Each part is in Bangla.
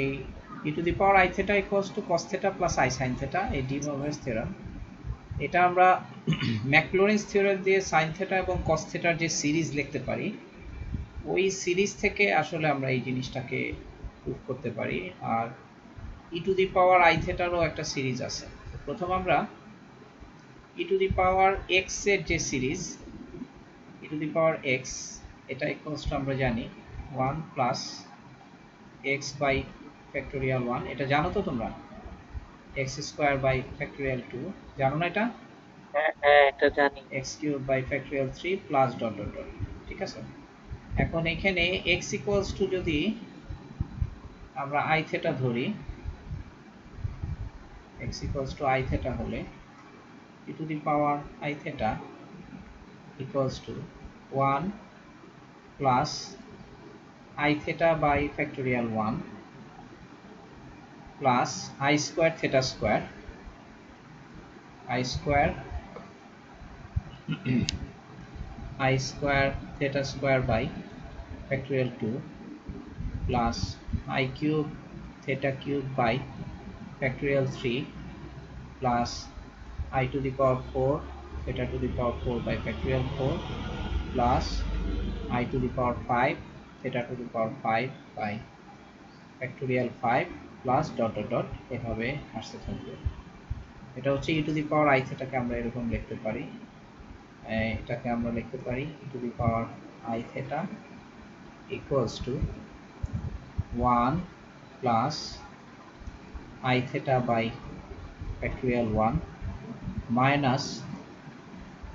এই e two the power i theta equals to cos theta plus i sin theta, এই ডি মরগানস থিওরেম। এটা আমরা ম্যাকলরিনস থিওরেম দিয়ে sin theta এবং cos theta যে সিরিজ লিখতে পারি, ওই সিরিজ থেকে আসলে আমরা এই জিনিসটাকে প্রুফ করতে পারি। আর e two the power i theta রও একটা সিরিজ আছে। প্রথম আমরা e two the power x এর যে series e two the power x, এটা ইকুয়ালস টু আমরা জানি 1 প্লাস x বাই ফ্যাক্টোরিয়াল 1। এটা জানো তো তোমরা, x স্কয়ার বাই ফ্যাক্টোরিয়াল 2, জানো না এটা? হ্যাঁ হ্যাঁ, এটা জানি। x cube by factorial 3 plus dot dot dot. ঠিক আছে, এখন এখানে x ইকুয়ালস টু যদি আমরা i theta ধরি, x equals to i theta হলে e two the power i theta equals to 1 plus I theta by factorial 1 plus I square theta square, I square I square theta square by factorial 2 plus I cube theta cube by factorial 3 plus I to the power 4 theta to the power 4 by factorial 4 plus I to the power 5 theta to the power 5 by factorial 5 plus dot dot dot, এভাবে আসতে থাকবে। এটা হচ্ছে e to the power i theta কে আমরা এরকম লিখতে পারি, এটাকে আমরা লিখতে পারি e to the power i theta equals to 1 plus I theta by factorial 1 minus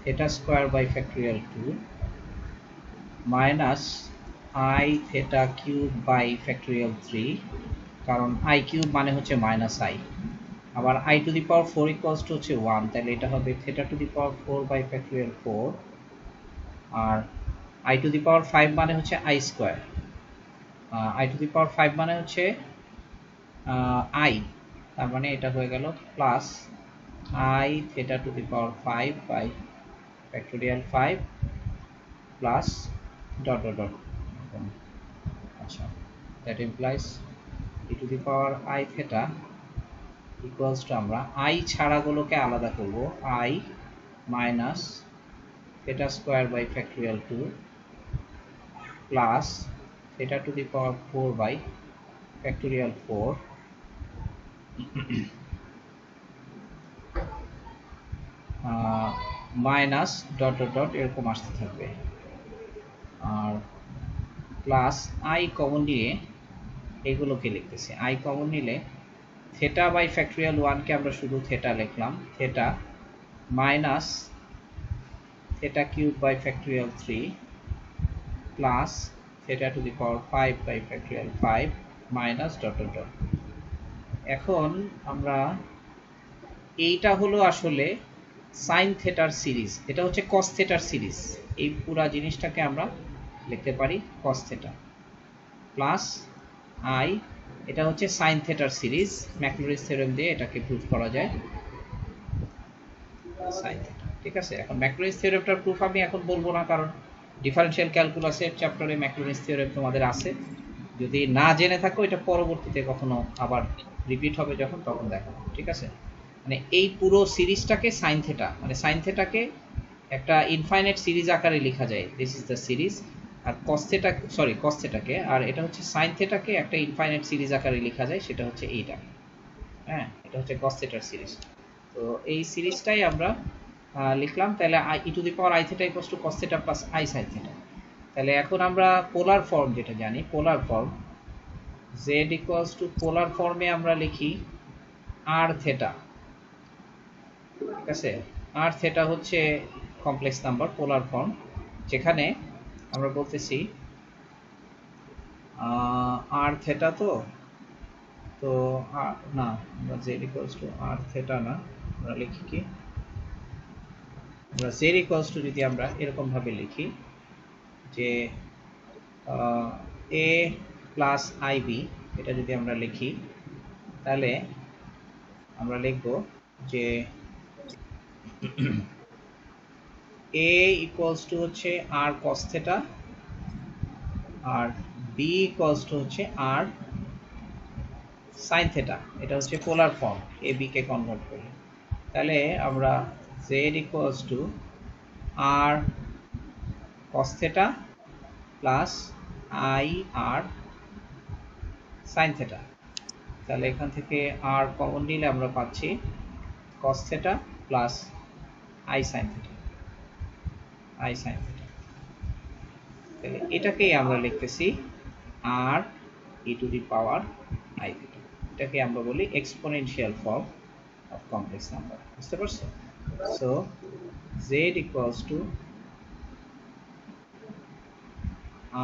theta square by factorial 2 minus I theta cube by factorial 3, কারণ I cube মানে হচ্ছে মাইনাস I, আবার I to the power 4 equals to হচ্ছে 1, তাহলে এটা হবে theta to the power 4 by factorial 4, R I to the power 5 মানে হচ্ছে I square, I to the power 5 মানে হচ্ছে I, তার মানে এটা হয়ে গেল plus I theta to the power 5 by factorial 5 plus dot dot dot। আচ্ছা, that implies e to the power I theta equals to, আমরা I ছাড়াগুলোকে আলাদা করব, I minus theta square by factorial 2 plus theta to the power 4 by factorial 4 minus dot dot dot এরকম আসতে থাকবে, আর প্লাস I কমন নিয়ে এগুলোকে লিখতেছি। I কমন নিলে theta by factorial 1 কে আমরা শুধু theta লিখলাম, theta minus theta cube by factorial 3 plus theta to the power 5 by factorial 5 minus dot dot dot। এখন আমরা এইটা হলো আসলে sin theta সিরিজ, এটা হচ্ছে cos theta সিরিজ, এই পুরো জিনিসটাকে আমরা লিখতে পারি cos theta প্লাস I, এটা হচ্ছে sin theta সিরিজ, ম্যাকলরিনস থিওরেম দিয়ে এটাকে প্রুফ করা যায় sin theta। ঠিক আছে, এখন ম্যাকলরিনস থিওরেমটার প্রুফ আমি এখন বলবো না, কারণ ডিফারেনশিয়াল ক্যালকুলাসের চ্যাপ্টারে ম্যাকলরিনস থিওরেম তোমাদের আছে, যদি না জেনে থাকো এটা পরবর্তীতে কখনো আবার রিপিট হবে যখন, তখন দেখো। ঠিক আছে, মানে এই পুরো সিরিজটাকে sin theta, মানে sin theta কে একটা ইনফাইনাইট সিরিজ আকারে লেখা যায়, দিস ইজ দ্য সিরিজ। আর cos theta, sorry cos theta কে, আর এটা হচ্ছে sin theta কে একটা ইনফাইনাইট সিরিজ আকারে লেখা যায়, সেটা হচ্ছে এইটা। হ্যাঁ, এটা হচ্ছে cos theta সিরিজ। তো এই সিরিজটাই আমরা লিখলাম, তাহলে e to the power I theta equals to cos theta plus I sin theta। তাহলে এখন আমরা পোলার ফর্ম যেটা জানি, polar form z equals to পোলার ফর্মে আমরা লিখি r theta। ঠিক আছে, r theta হচ্ছে কমপ্লেক্স নাম্বার পোলার ফর্ম, যেখানে আমরা বলতেছি r theta, তো না, আমরা z equals to r theta না, আমরা লিখি কি, আমরা z equals to যদি আমরা এরকম ভাবে লিখি যে a প্লাস ib, এটা যদি আমরা লিখি তাহলে আমরা লিখব যে a equals to হচ্ছে r cos theta আর b equals to হচ্ছে r সাইন থেটা, এটা হচ্ছে পোলার ফর্ম এ বি কে কনভার্ট করলে। তাহলে আমরা z equals to r cos theta plus i r sine theta. তাহলে এখান থেকে আর কমন নিলে আমরা পাচ্ছি cos theta plus i sine theta, i sine theta. তাহলে এটাকেই আমরা লিখতেছি r e to the power i theta. এটাকে আমরা বলি exponential form of complex number. বুঝতে পারছো? So z equals to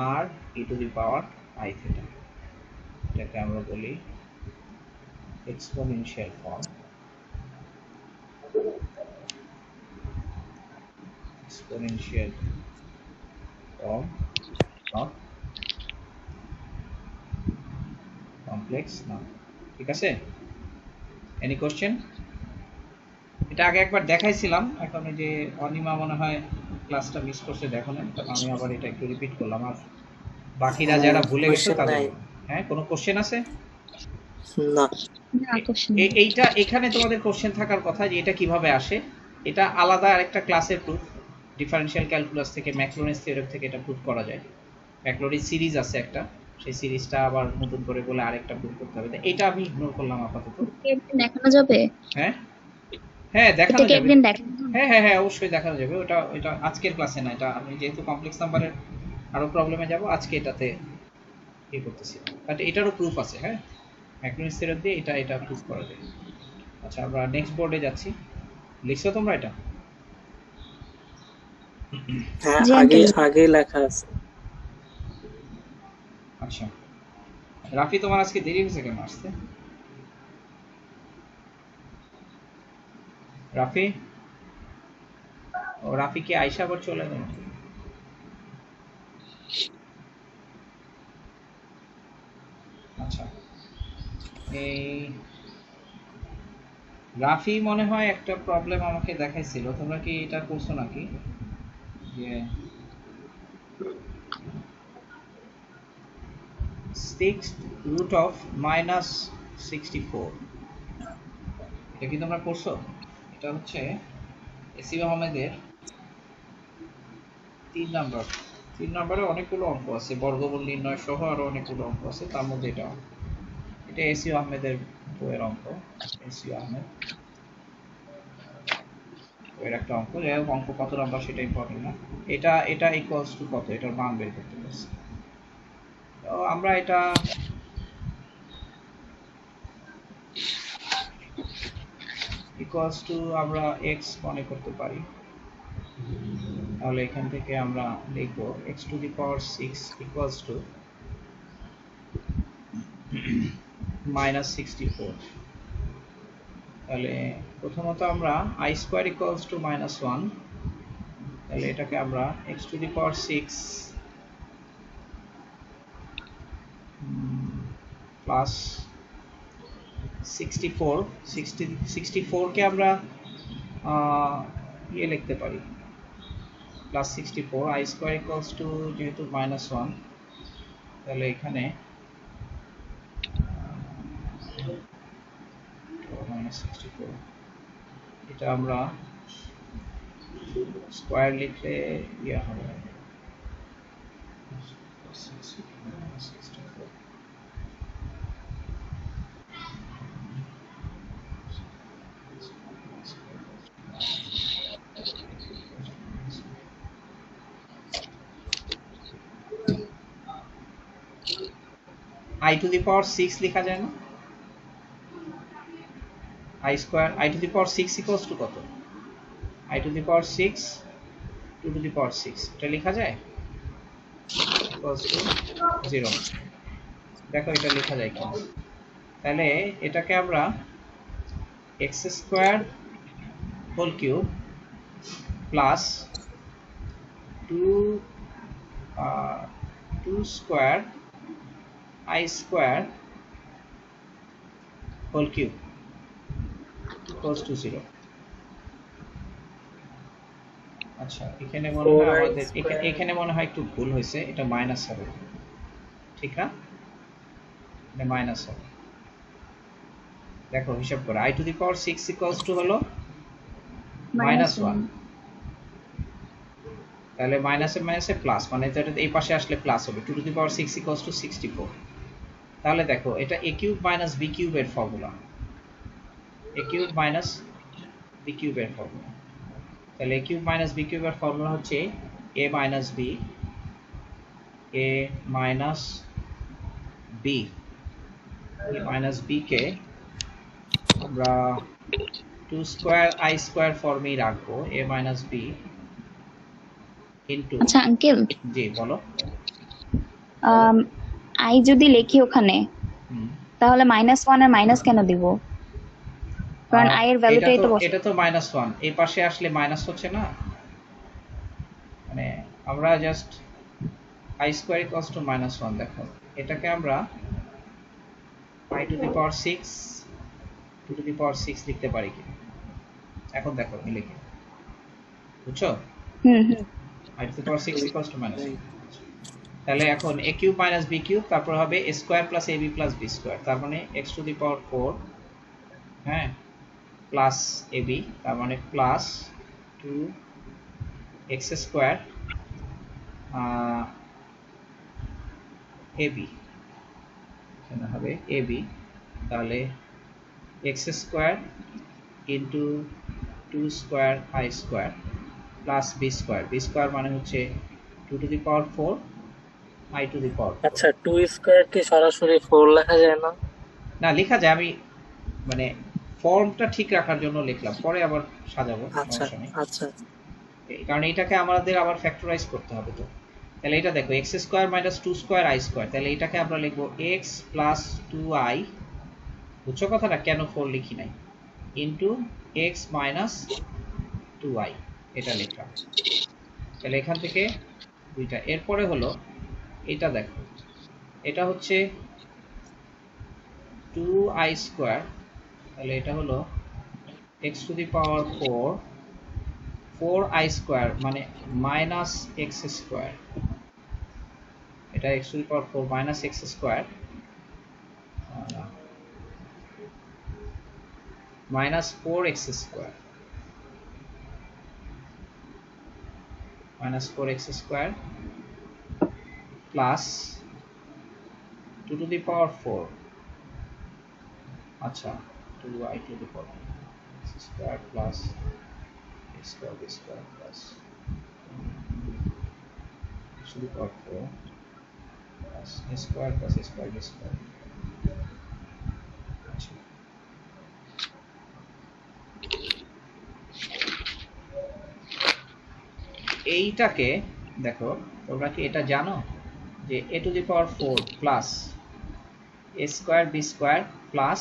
r e to the power i theta, এটাকে আমরা বলি exponential form of complex number। ঠিক আছে? Any question? এটা আগে একবার দেখাইছিলাম, এখন এই যে অনিমা মনে হয় ক্লাসটা মিস করছে, দেখো না, আমি আবার এটা একটু রিপিট করলাম। আর বাকিরা যারা ভুলে গেছো কোশ্চেন তাদের নাই। হ্যাঁ, কোনো কোশ্চেন আছে? না, এইটা এখানে তোমাদের কোশ্চেন থাকার কথা যে এটা কিভাবে আসে। এটা আলাদা আরেকটা ক্লাসের প্রুফ, ডিফারেনশিয়াল ক্যালকুলাস থেকে ম্যাকলোরিনস থিওরেম থেকে এটা প্রুফ করা যায়। ম্যাকলোরিন সিরিজ আছে একটা, সেই সিরিজটা আবার নতুন করে বলে আরেকটা প্রুফ করতে হবে। এটা আমি ইগনোর করলাম আপাতত। দেখানো যাবে? হ্যাঁ হ্যাঁ দেখানো এটাকে যাবে। একদিন দেখানো যাবে? হ্যাঁ হ্যাঁ হ্যাঁ অবশ্যই দেখানো যাবে। ওটা আজকের ক্লাসে না, এটা আমি যেহেতু কমপ্লেক্স নাম্বারের আরো প্রবলেমে যাব, আজকে এটাতে ইয়ে করতেছি। বাট এটারও প্রুফ আছে। হ্যাঁ, ম্যাকলোরিনস থিওরেম দিয়ে এটা প্রুফ করা যায়। আচ্ছা, আমরা নেক্সট বোর্ডে যাচ্ছি। লিখছো তোমরা এটা? হ্যাঁ জি আগে আঙ্কেল। আগে লেখা আছে। আচ্ছা, রাফি তোমার আজকে দেরি হয়েছে কেন আসতে? রাফি, ও রাফি কি আয়শা আবার চলে গেল? আচ্ছা, এই রাফি মনে হয় একটা প্রবলেম আমাকে দেখাইছিল, তোমরা কি এটা করছো নাকি? যে 6th root of -64, এটা কি তোমরা করছো? এটা হচ্ছে এসিউ আহমেদের 3 নম্বরে অনেকগুলো অঙ্ক আছে, বর্গমূল নির্ণয় সহ আরো অনেকগুলো অঙ্ক আছে, তার মধ্যে এটা এসিউ আহমেদের বইয়ের অঙ্ক। এসিউ আহমেদ বইয়ের একটা অঙ্ক, যাই হোক অঙ্ক কত নাম্বার সেটা ইম্পর্টেন্ট না। এটা ইকুয়ালস টু কত, এটার মান বের করতে বলছে। তো আমরা এটা ইকুয়ালস টু আমরা x মনে করতে পারি। তাহলে এখান থেকে আমরা লিখব x to the power 6 equals to -64। তাহলে প্রথমত আমরা i স্কয়ার ইকুয়ালস টু -1, তাহলে এটাকে আমরা x to the power 6 plus 64 কে আমরা ইয়ে লিখতে পারি plus 64, i square equals two যেহেতু -1, তাহলে এখানে -64, এটা আমরা স্কয়ার লিখলে ইয়া হবে i টু দি পাওয়ার 6 লেখা যায় না? i square i to the power 6 equals to কত? i to the power 6 2 to the power 6, এটা লেখা যায় ইকুয়ালস টু 0। দেখো এটা লেখা যায় কিনা। তাহলে এটাকে আমরা x square whole cube plus 2 square i square whole cube equals to 0। আচ্ছা, এখানে মনে হয় আমাদের এখানে মনে হয় একটু ভুল হয়েছে, এটা মাইনাস হবে, ঠিক না? এটা মাইনাস হবে। দেখো হিসাব করো, i to the power 6 equals two হলো মাইনাস -1, তাহলে মাইনাসে মাইনাসে প্লাস, মানে এটা এই পাশে আসলে প্লাস হবে, 2 to the power 6 equals to 64। তাহলে দেখো এটা a cube minus b cube এর formula, a cube minus b cube এর ফর্মুলা। তাহলে a cube minus b cube এর ফর্মুলা হচ্ছে a minus b, a minus b, a minus b কে আমরা 2 স্কয়ার i স্কয়ার ফর্মেই রাখবো, a মাইনাস b ইনটু, আচ্ছা আঙ্কেল, জি বলো। আই যদি লিখি ওখানে তাহলে -1 আর মাইনাস কেন দিব? কারণ আই এর ভ্যালুটাই তো বসে। এটা তো -1, এই পাশে আসলে মাইনাস হচ্ছে না, মানে আমরা just i square equals to -1, দেখো এটাকে আমরা i to the power 6 2 to the power 6 লিখতে পারি কি? এখন দেখো কি লিখি, বুঝছো? হুম, i to the power 6 equals to -1। তাহলে এখন a cube minus b cube, তারপর হবে a square plus ab plus b square, তার মানে x টু দি পাওয়ার 4, হ্যাঁ, প্লাস ab, তার মানে প্লাস 2x স্কয়ার ab, এখানে হবে ab, তাহলে x square into 2 square i square plus b square, b square মানে হচ্ছে 2 to the power 4 i to the power. আচ্ছা 2 স্কয়ার কি সরাসরি 4 লেখা যায় না? না লেখা যায়, আমি মানে ফর্মটা ঠিক রাখার জন্য লিখলাম, পরে আবার সাজাবো, আচ্ছা সমস্যা নেই। আচ্ছা কারণ এটাকে আমাদের আবার ফ্যাক্টরাইজ করতে হবে, তো তাহলে এটা দেখো x square minus 2 square i square, তাহলে এটাকে আমরা লিখবো x প্লাস 2i, বুঝছো কথাটা কেন 4 লিখি নাই, ইনটু x মাইনাস 2i, এটা লিখলাম। তাহলে এখান থেকে দুইটা, এরপরে হলো এটা দেখো, এটা হচ্ছে 2i স্কয়ার, তাহলে এটা হলো x to the power 4 4i square মানে মাইনাস x স্কয়ার, এটা x to the power 4 minus x square minus 4x square, minus 4x square plus 2 to the power 4, আচ্ছা 2i to the power square plus x square b square plus x to the power 4 plus a square plus a square b square. আচ্ছা এইটাকে দেখো, তোমরা কি এটা জানো যে a two the power 4 plus a square b square plus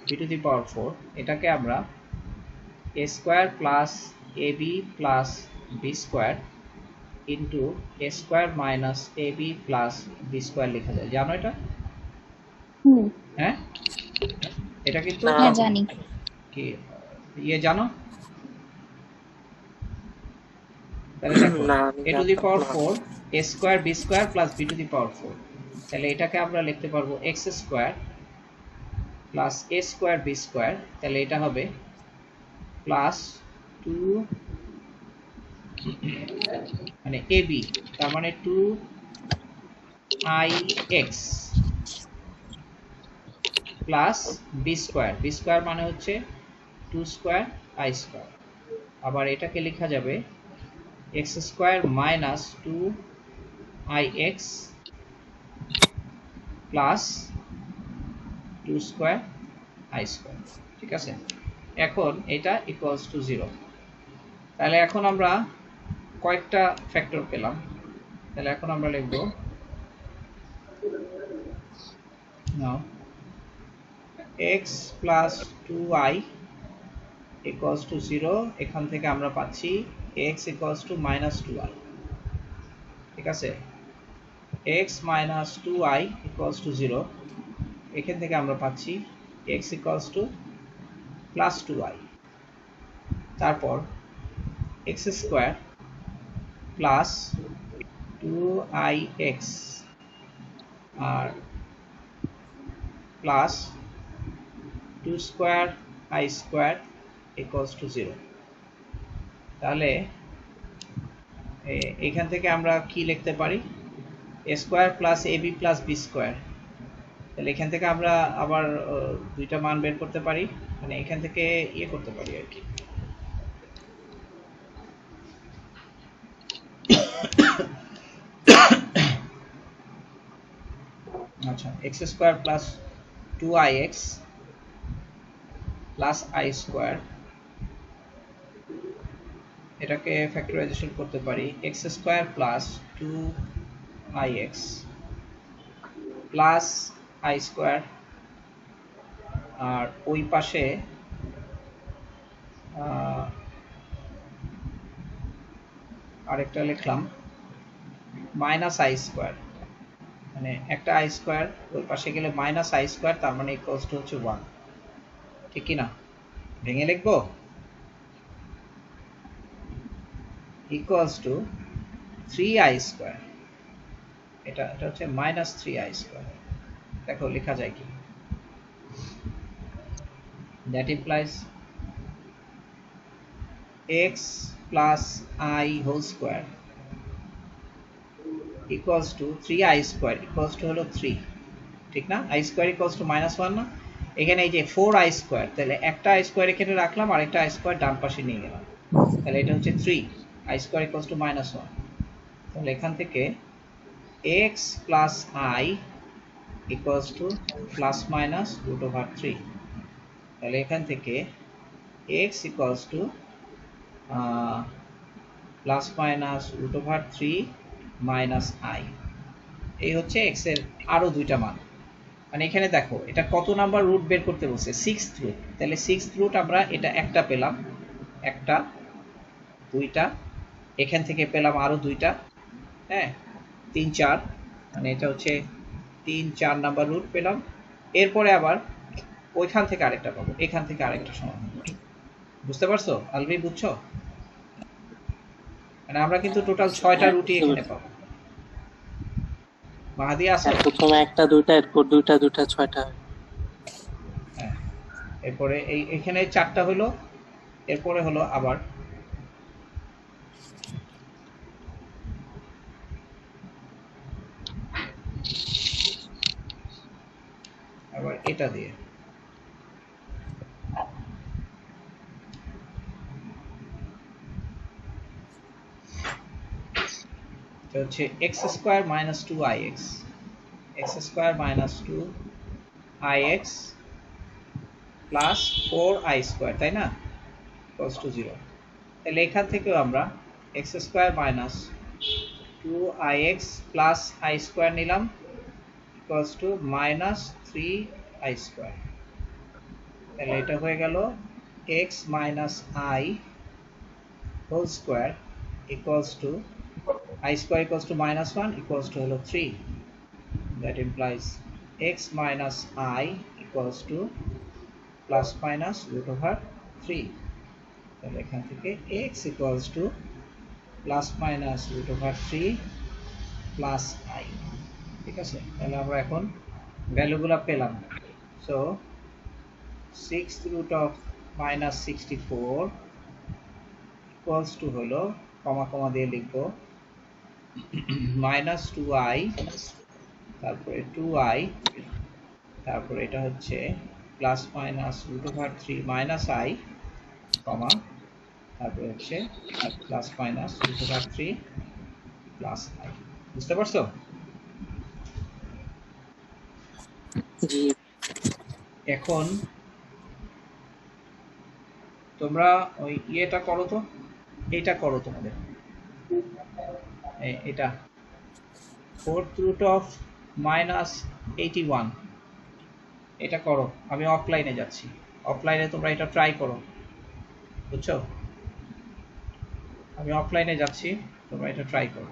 b to the power 4, এটাকে আমরা a square plus ab plus b square into a square minus ab plus b square লেখা যায়, জানো এটা? হুম, হ্যাঁ, এটা কিন্তু না। হ্যাঁ জানি। কি ইয়ে জানো? তাহলে দেখো না আমি a টু দি জানতাম পাওয়ার না। 4 a square b square plus b to the power 4, তাহলে এটাকে আমরা লিখতে পারবো x square plus a square b square, তাহলে এটা হবে প্লাস 2 মানে ab, তার মানে 2ix plus b square, b square মানে হচ্ছে 2 স্কয়ার i স্কয়ার, আবার এটাকে লেখা যাবে x square minus 2ix plus 2 square i square, ঠিক আছে? এখন এটা ইকুয়ালস টু 0, তাহলে এখন আমরা কয়েকটা ফ্যাক্টর পেলাম, তাহলে এখন আমরা লিখব নাও x plus 2i equals to 0, এখান থেকে আমরা পাচ্ছি x equals to minus 2i, ঠিক আছে? x minus 2i equals to 0, এখান থেকে আমরা পাচ্ছি x equals to plus 2i, তারপর x স্কয়ার প্লাস 2ix আর plus 2 square i square equals to 0। তাহলে এখান থেকে আমরা কি লিখতে পারি, a square plus ab plus b square. তাহলে এখান থেকে আমরা আবার দুইটা মান বের করতে পারি, মানে এখান থেকে ইয়ে করতে পারি আর কি। আচ্ছা, x square plus 2ix plus i square, এটাকে ফ্যাক্টরাইজেশন করতে পারি x square plus 2ix plus i square, আর ওই পাশে আরেকটা লিখলাম মাইনাস i স্কয়ার, মানে একটা i স্কয়ার ওই পাশে গেলে মাইনাস i স্কয়ার, তার মানে ইকুয়ালস টু হচ্ছে 1। ঠিক কি না? ভেঙে লিখবো, ইকুয়ালস টু 3i স্কয়ার, এটা হচ্ছে মাইনাস 3i স্কয়ার। দেখো লেখা যায় কি, that implies x plus i whole square equals to 3i square equals to হলো 3, ঠিক না? i square equals to minus 1 না? এখানে এই যে 4i square, তাহলে একটা i square এখানে রাখলাম আর একটা i square ডান পাশে নিয়ে গেলাম, তাহলে এটা হচ্ছে 3, i square equals to minus 1। তাহলে এখান থেকে x plus i equals to plus minus root over 3। তাহলে এখান থেকে x equals to plus minus root over 3 minus i, এই হচ্ছে x এর আরো দুইটা মান। মানে এখানে দেখো এটা কত নাম্বার রুট বের করতে বলছে, 6th রুট। তাহলে 6th রুট আমরা এটা একটা পেলাম, একটা, দুইটা, এখান থেকে পেলাম আরো দুইটা, হ্যাঁ 3 4, মানে এটা হচ্ছে 3 4 নাম্বার রুট পেলাম। এরপরে আবার ওইখান থেকে আরেকটা পাবো, এখান থেকে আরেকটা সমাধান। বুঝতে পারছো আলভি, বুঝছো? মানে আমরা কিন্তু টোটাল 6টা রুটই এখানে পাবো। মাহাদি আছে, প্রথমে একটা দুইটা, এরপর দুইটা দুইটা 6টা। হ্যাঁ এরপরে এখানে 4টা হলো, এরপরে হলো আবার এটা দিয়ে হচ্ছে x square minus 2ix, x square minus 2ix plus 4i square, তাই না? Equals to 0। তাহলে এখান থেকেও আমরা x square minus 2ix plus i square নিলাম, equals to minus 3i square. তাহলে এটা হয়ে গেল x minus i whole square equals to i square equals to minus 1 equals to হলো 3। that implies x minus i equals to plus minus root over 3। তাহলে এখান থেকে x equals to plus minus root over 3 plus i। ঠিক আছে, তাহলে আমরা এখন ভ্যালুগুলো পেলাম। So 6th root of minus 64 equals to হলো, কমা কমা দিয়ে লিখবো, মাইনাস 2i, তারপরে 2i, তারপরে এটা হচ্ছে plus minus root over 3 minus i, comma, তারপরে হচ্ছে plus minus root over 3 plus i। বুঝতে পারছো? জি। এখন তোমরা ওই ইয়েটা করো তো, এটা করো তোমাদের, এটা 4th root of minus 81, এটা করো। আমি অফলাইনে যাচ্ছি, অফলাইনে তোমরা এটা ট্রাই করো, বুঝছো? আমি অফলাইনে যাচ্ছি, তোমরা এটা ট্রাই করো।